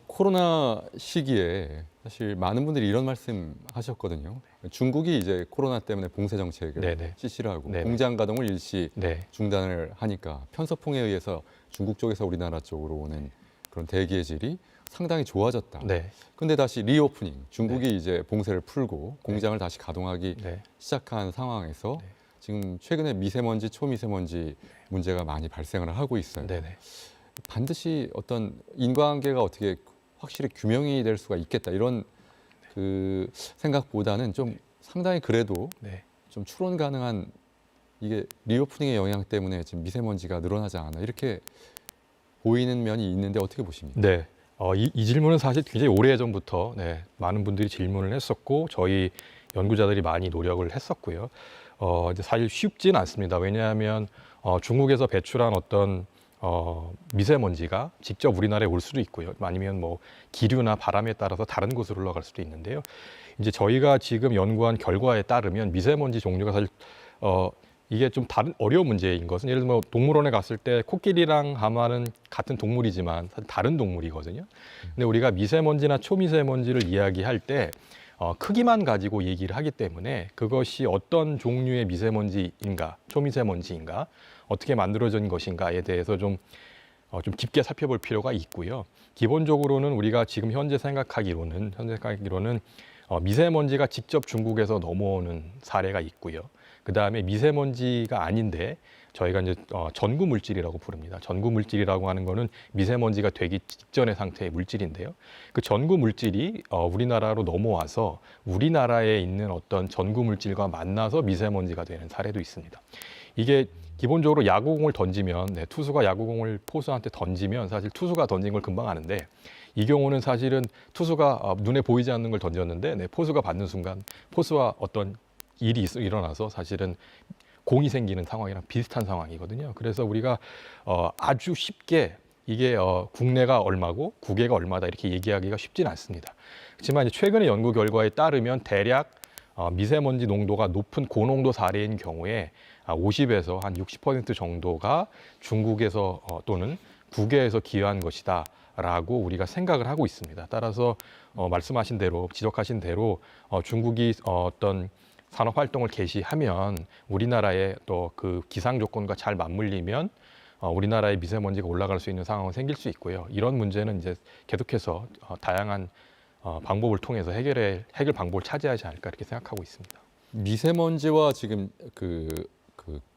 코로나 시기에 사실 많은 분들이 이런 말씀 하셨거든요. 중국이 이제 코로나 때문에 봉쇄 정책을 네네. 실시를 하고 네네. 공장 가동을 일시 네. 중단을 하니까 편서풍에 의해서 중국 쪽에서 우리나라 쪽으로 오는 그런 대기의 질이 상당히 좋아졌다. 네. 근데 다시 리오프닝, 중국이 이제 봉쇄를 풀고 공장을 다시 가동하기 네. 시작한 상황에서 네. 지금 최근에 미세먼지, 초미세먼지 문제가 많이 발생을 하고 있어요. 네네. 반드시 어떤 인과관계가 어떻게 확실히 규명이 될 수가 있겠다 이런 그 생각보다는 좀 상당히 그래도 네. 좀 추론 가능한 이게 리오프닝의 영향 때문에 지금 미세먼지가 늘어나지 않아 이렇게 보이는 면이 있는데 어떻게 보십니까? 네. 이 질문은 사실 굉장히 오래전부터 많은 분들이 질문을 했었고 저희 연구자들이 많이 노력을 했었고요. 이제 사실 쉽지는 않습니다. 왜냐하면 중국에서 배출한 어떤 미세먼지가 직접 우리나라에 올 수도 있고요. 아니면 뭐 기류나 바람에 따라서 다른 곳으로 흘러갈 수도 있는데요. 이제 저희가 지금 연구한 결과에 따르면 미세먼지 종류가 사실 이게 좀 다른 어려운 문제인 것은 예를 들면 동물원에 갔을 때 코끼리랑 하마는 같은 동물이지만 사실 다른 동물이거든요. 근데 우리가 미세먼지나 초미세먼지를 이야기할 때 크기만 가지고 얘기를 하기 때문에 그것이 어떤 종류의 미세먼지인가, 초미세먼지인가, 어떻게 만들어진 것인가에 대해서 좀 깊게 살펴볼 필요가 있고요. 기본적으로는 우리가 지금 현재 생각하기로는 미세먼지가 직접 중국에서 넘어오는 사례가 있고요. 그 다음에 미세먼지가 아닌데 저희가 이제 전구 물질이라고 부릅니다. 전구 물질이라고 하는 거는 미세먼지가 되기 직전의 상태의 물질인데요. 그 전구 물질이 우리나라로 넘어와서 우리나라에 있는 어떤 전구 물질과 만나서 미세먼지가 되는 사례도 있습니다. 이게 기본적으로 야구공을 던지면 투수가 야구공을 포수한테 던지면 사실 투수가 던진 걸 금방 아는데 이 경우는 사실은 투수가 눈에 보이지 않는 걸 던졌는데 포수가 받는 순간 포수와 어떤 일이 일어나서 사실은 공이 생기는 상황이랑 비슷한 상황이거든요. 그래서 우리가 아주 쉽게 이게 국내가 얼마고 국외가 얼마다 이렇게 얘기하기가 쉽지는 않습니다. 그렇지만 이제 최근의 연구 결과에 따르면 대략 미세먼지 농도가 높은 고농도 사례인 경우에 50에서 한 60% 정도가 중국에서 또는 국외에서 기여한 것이다 라고 우리가 생각을 하고 있습니다. 따라서 말씀하신 대로 지적하신 대로 중국이 어떤 산업 활동을 개시하면 우리나라의 또 그 기상 조건과 잘 맞물리면 우리나라의 미세먼지가 올라갈 수 있는 상황은 생길 수 있고요. 이런 문제는 이제 계속해서 다양한 방법을 통해서 해결 방법을 찾아야지 않을까 이렇게 생각하고 있습니다. 미세먼지와 지금 그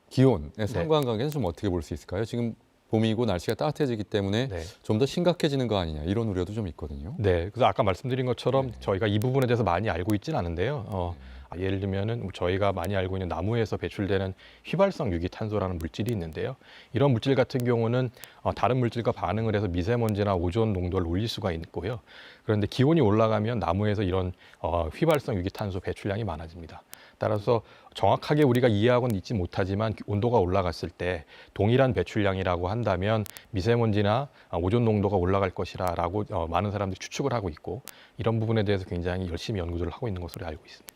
기온의 상관관계는 좀 어떻게 볼 수 있을까요? 지금 봄이고 날씨가 따뜻해지기 때문에 좀 더 심각해지는 거 아니냐 이런 우려도 좀 있거든요. 네, 그래서 아까 말씀드린 것처럼 저희가 이 부분에 대해서 많이 알고 있지는 않은데요. 예를 들면은 저희가 많이 알고 있는 나무에서 배출되는 휘발성 유기탄소라는 물질이 있는데요. 이런 물질 같은 경우는 다른 물질과 반응을 해서 미세먼지나 오존 농도를 올릴 수가 있고요. 그런데 기온이 올라가면 나무에서 이런 휘발성 유기탄소 배출량이 많아집니다. 따라서 정확하게 우리가 이해하고는 있지 못하지만 온도가 올라갔을 때 동일한 배출량이라고 한다면 미세먼지나 오존 농도가 올라갈 것이라고 많은 사람들이 추측을 하고 있고 이런 부분에 대해서 굉장히 열심히 연구를 하고 있는 것으로 알고 있습니다.